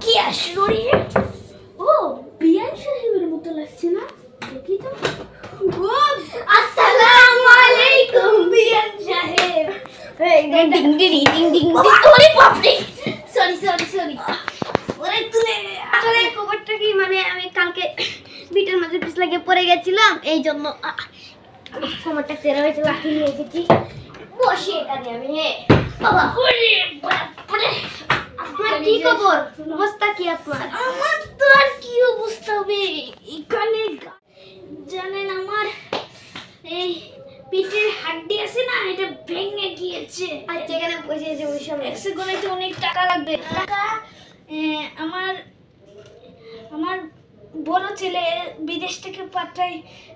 কি আসলো রে? ও বিয়ান সাহেবের মতো লাগছে না? দেখি তো। আসসালামু আলাইকুম বিয়ান সাহেব। Ding ding ding ding. ওরে বাপ রে, সরি সরি সরি। ওরে তুলে আসলে খবরটা কি, মানে আমি কালকে বিটের মাঝে পিছলে পড়ে গেছিলাম, এই জন্য কোমরটা তেরা হয়েছে, লাঠি নিয়ে এসেছি। বসে এখানে আমি। বাবা ওরে বাপ রে। আপনার কি খবর? অবস্থা কি আপনার? আমার তো আর কি অবস্থা হবে, এখানে জানেন আমার এই পিঠের হাড্ডি আছে না, এটা ভেঙে গিয়েছে। আচ্ছা এখানে বসে আছে, ওই সময় এক্সরে তো অনেক টাকা লাগবে। টাকা আমার আমার বড় ছেলে বিদেশ থেকে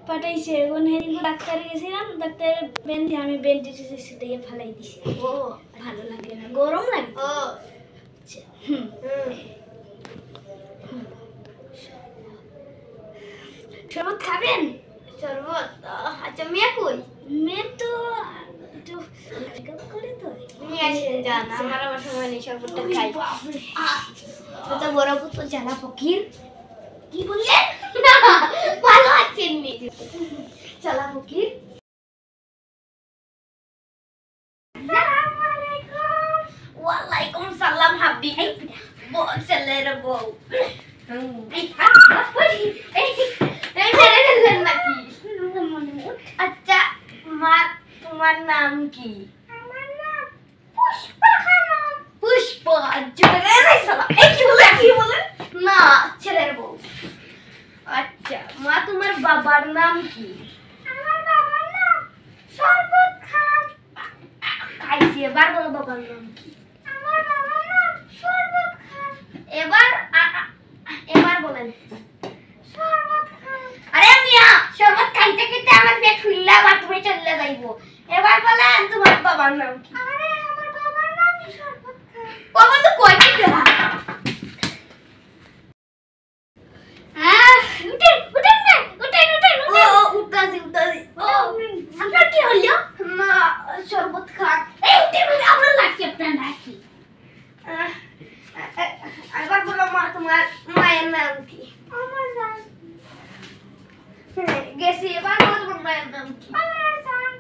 পাঠাইছে। এখন ডাক্তারে গেছিলাম, ডাক্তারের আমি ব্যান্ডেজ দিয়ে ফেলাই দিছি। ও ভালো লাগে না, গরম লাগে। ও শরবত খাবেন? শরবত? আচ্ছা মেয়ে কই? মেয়ে তো করে তো নিয়ে আসেন, যান। আমার সময় নেই, শরবতটা খাই। তো বড় পুত্র জানা ফকির। কি বললেন? ভালো আছেন নি? চালা ফকির। আসসালামু আলাইকুম। ওয়ালাইকুম সালাম হাবি। বল ছেলের বউ। আচ্ছা মা, তোমার নাম কি? আমার নাম পুষ্পা খানম। পুষ্পা? কি বলেন? না, ছেলের বউ। আচ্ছা মা, তোমার বাবার নাম কি? আমার বাবার নাম শরবত খান। খাইছি, এবার বলো বাবার নাম কি? আমার বাবার নাম শরবত খান। এবার বলেন। শরবত খান। আরে মিয়া, শরবত খাইতে খাইতে আমার পেট ফুললা বাথরুমে চলে যাইবো। এবার বলেন তোমার বাবার নাম কি? আরে আমার বাবার নাম শরবত খান। বাবা তো কই কি দেবা? শরবত খান। আপনার লাগছে, আপনার নাকি? এবার বলো মা, তোমার মায়ের নাম কি? আমার জান। গেছি, এবার বলো তোমার মায়ের নাম কি? আমার জান।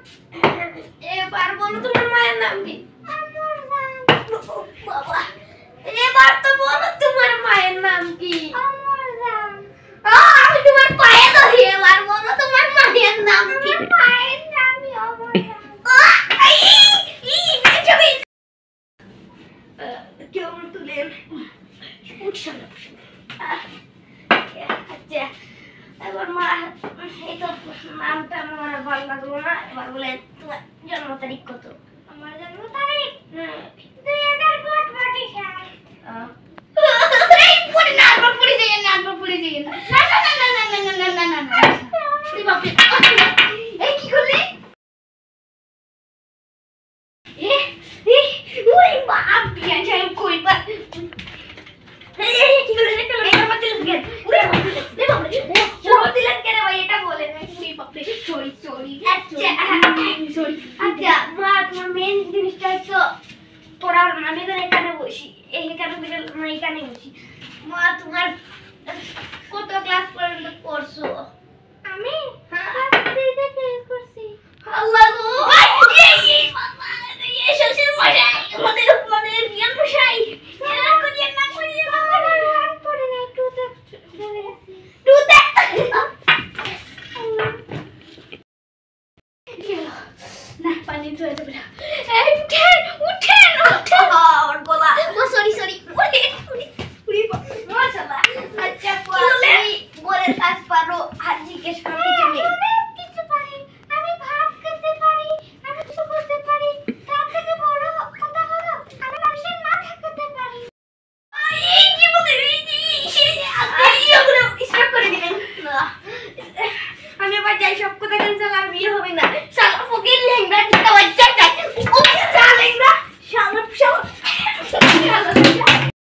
এবার বলো তোমার মায়ের নাম কি? আমার জান। বাবা, এবার তো বলো তোমার মায়ের নাম কি? আমার জান। আমি তোমার পায়ে ধরি, এবার বলো তোমার মায়ের নাম কি? মায়ের নামই আমার জান। কেমন তুলেন? আচ্ছা এবার মা, এই তো নামটা আমার ভালো লাগলো না। এবার বলেন তোমার জন্ম তারিখ কত? আমার জন্ম তারিখ 2025 সাল। কি করলে? কত ক্লাস পর্যন্ত পড়ছো? আমি ক্লাস 3 তে ফেল করছি। আল্লাহ গো, এই বাবা, এই শ্বশুর মশাই, আমাদের বিয়ান মশাই, এরা করিয়েন না, করিয়েন না। আমার হাত পড়ে না, 2 তে পড়ে গেছি। 2 তে না, পানি ধরে দেবে না। এই উঠেন উঠেন উঠেন। ওর গলা, ও সরি সরি। মাশাআল্লাহ। আচ্ছা বলে বলে কাজ পারো, আর জিজ্ঞেস করতে চাই। কিছু পারি, আমি ভাত খেতে পারি, আমি কিছু করতে পারি। তার থেকে বড় কথা হলো আমি মানুষের মাথা খেতে পারি। এই কি বলে? এইগুলো স্টপ করে দিবেন না। আমি আবার যাই, সব কথা ক্যান্সেল, আর বিয়ে হবে না। শালা ফকির লেঙ্গা।